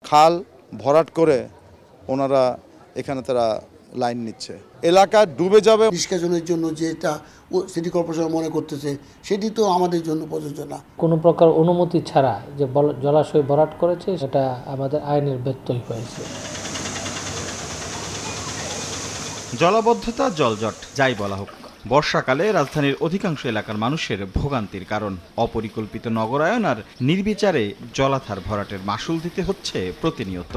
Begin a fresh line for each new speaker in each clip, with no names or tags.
খাল ভরাট করে ওনারা এখানে তারা লাইন নিচ্ছে। এলাকা ডুবে যাবে।
নিষ্কাশনের জন্য যেটা সিটি কর্পোরেশন মনে করতেছে সেটি তো আমাদের জন্য প্রযোজ্য না।
কোনো প্রকার অনুমতি ছাড়া যে জলাশয় ভরাট করেছে সেটা আমাদের আইনের ব্যত্যয় হয়েছে।
জলাবদ্ধতা, জলজট যাই বলা হোক, বর্ষাকালে রাজধানীর অধিকাংশ এলাকার মানুষের ভোগান্তির কারণ। অপরিকল্পিত নগরায়ন আর নির্বিচারে জলাধার ভরাটের মাশুল দিতে হচ্ছে প্রতিনিয়ত।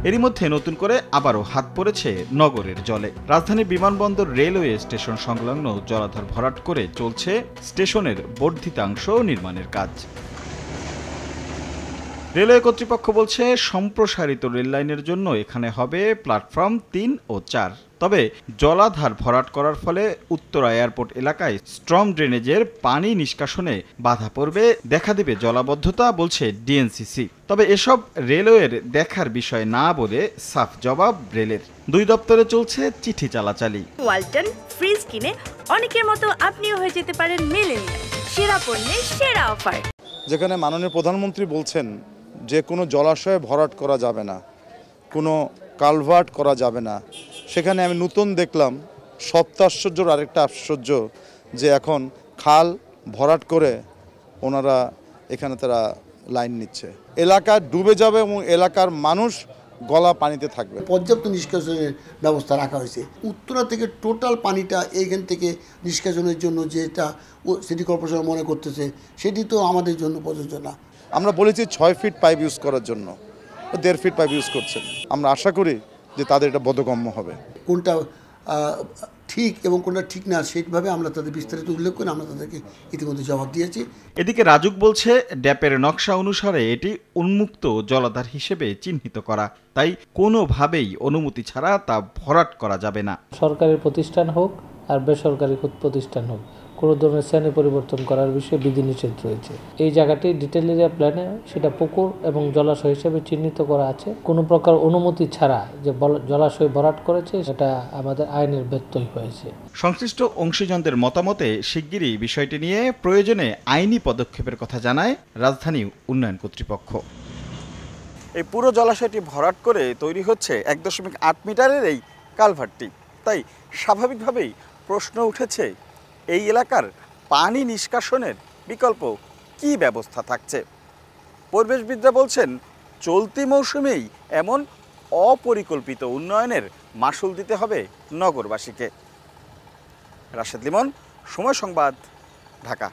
এরই মধ্যে নতুন করে আবারও হাত পড়েছে নগরের জলে। রাজধানীর বিমানবন্দর রেলওয়ে স্টেশন সংলগ্ন জলাধার ভরাট করে চলছে স্টেশনের বর্ধিতাংশ নির্মাণের কাজ। রেলওয়ে কর্তৃপক্ষ বলছে সম্প্রসারিত রেললাইনের জন্য এখানে হবে প্ল্যাটফর্ম ৩ ও ৪। তবে জলাধার ভরাট করার ফলে উত্তরা এয়ারপোর্ট এলাকায় স্ট্রম ড্রেনেজের পানি নিষ্কাশনে বাধা পড়বে, দেখা দেবে জলাবদ্ধতা, বলছে ডিএনসিসি। তবে এসব রেলওয়ের দেখার বিষয় না বলে সাফ জবাব রেলের। দুই দপ্তরে চলছে চিঠি চালাচালি।
ওয়ালটন ফ্রিজ কিনে অনেকের মতো আপনিও হয়ে যেতে পারেন মিলেনিয়াল। সেরা পণ্যের সেরা অফার।
যেখানে মাননীয় প্রধানমন্ত্রী বলছেন যে কোনো জলাশয়ে ভরাট করা যাবে না, কোনো কালভার্ট করা যাবে না, সেখানে আমি নতুন দেখলাম সপ্তাশ্চর্যর আরেকটা আশ্চর্য যে এখন খাল ভরাট করে ওনারা এখানে তারা লাইন নিচ্ছে। এলাকা ডুবে যাবে এবং এলাকার মানুষ গলা পানিতে থাকবে।
পর্যাপ্ত নিষ্কাশনের ব্যবস্থা রাখা হয়েছে। উত্তরা থেকে টোটাল পানিটা এইখান থেকে নিষ্কাশনের জন্য যেটা সিটি কর্পোরেশন মনে করতেছে সেটি তো আমাদের জন্য প্রযোজ্য না।
আমরা বলেছি ৬ ফিট পাইপ ইউজ করার জন্য, ১.৫ ফিট পাইপ ইউজ করছেন। আমরা আশা করি যে তাদের এটা বোধগম্য হবে।
কোনটা ঠিক এবং কোনটা ঠিক না সেইভাবে আমরা তাদের বিস্তারিত উল্লেখ করে আমরা তাদেরকে ইতিমধ্যে জবাব দিয়েছি।
এদিকে রাজুক বলছে ড্যাপের নকশা অনুসারে এটি উন্মুক্ত জলাধার হিসেবে চিহ্নিত করা, তাই কোনোভাবেই অনুমতি ছাড়া তা ভরাট করা যাবে না।
সরকারি প্রতিষ্ঠান হোক আর বেসরকারি প্রতিষ্ঠান হোক, কোনো ধরনের শ্রেণী পরিবর্তন করার বিষয়ে বিধিনিষেধ রয়েছে। এই জায়গাটি ডিটেল এরিয়া প্ল্যানে সেটা পুকুর এবং জলাশয় হিসেবে চিহ্নিত করা আছে। কোনো প্রকার অনুমতি ছাড়া যে জলাশয় ভরাট করেছে সেটা আমাদের আইনের ব্যত্যয় হয়েছে।
সংশ্লিষ্ট অংশীজনদের মতামতে শিগগিরই বিষয়টি নিয়ে প্রয়োজনে আইনি পদক্ষেপের কথা জানায় রাজধানী উন্নয়ন কর্তৃপক্ষ। এই পুরো জলাশয়টি ভরাট করে তৈরি হচ্ছে ১.৮ মিটারের এই কালভার্টটি। তাই স্বাভাবিকভাবেই প্রশ্ন উঠেছে, এই এলাকার পানি নিষ্কাশনের বিকল্প কি ব্যবস্থা থাকছে? পরিবেশবিদরা বলছেন চলতি মৌসুমেই এমন অপরিকল্পিত উন্নয়নের মাশুল দিতে হবে নগরবাসীকে। রাশেদ লিমন, সময় সংবাদ, ঢাকা।